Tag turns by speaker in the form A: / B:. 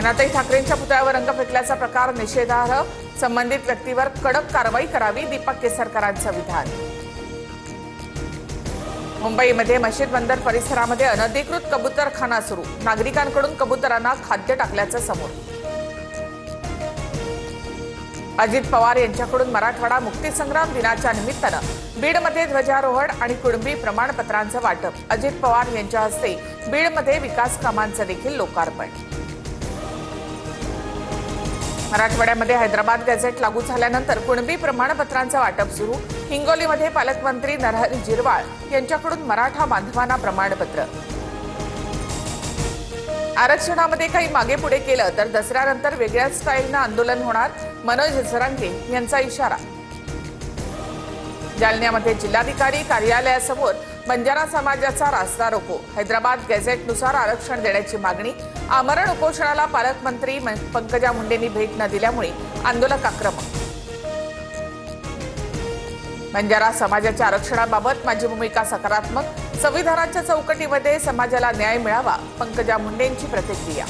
A: मीनाताई ठाकरेंच्या पुतळ्यावर रंग फेकल्याचा प्रकार निषेधार्ह, संबंधित व्यक्तीवर कडक कारवाई करावी, दीपक केसरकरांचं विधान। मुंबईमध्ये मशीद बंदर परिसरामध्ये अनधिकृत कबूतरखाना सुरू, नागरिकांकडून कबुतरांना खाद्य टाकल्याचं समोर। अजित पवार यांच्याकडून मराठवाडा मुक्तीसंग्राम दिनाच्या निमित्तानं बीडमध्ये ध्वजारोहण आणि कुणबी प्रमाणपत्रांचं वाटप। अजित पवार यांच्या हस्ते बीडमध्ये विकास कामांचं देखील लोकार्पण। मराठवाड्यामध्ये हैदराबाद गॅझेट लागू झाल्यानंतर कुणबी प्रमाणपत्रांचं वाटप सुरू। हिंगोलीमध्ये पालकमंत्री नरहरी झिरवाळ यांच्याकडून मराठा बांधवांना प्रमाणपत्र। आरक्षणामध्ये काही मागे पुढे केलं तर दसऱ्यानंतर वेगळ्या स्टाईलनं आंदोलन होणार, मनोज जरांगे यांचा इशारा। जालन्यामध्ये जिल्हाधिकारी कार्यालयासमोर बंजारा समाजाचा रास्ता रोको, हैदराबाद गॅझेटनुसार आरक्षण देण्याची मागणी। आमरण उपोषणाला पालकमंत्री पंकजा मुंडेंनी भेट न दिल्यामुळे आंदोलक आक्रमक। बंजारा समाजाच्या आरक्षणाबाबत माझी भूमिका सकारात्मक, संविधानाच्या चौकटीमध्ये समाजाला न्याय मिळावा, पंकजा मुंडेंची प्रतिक्रिया।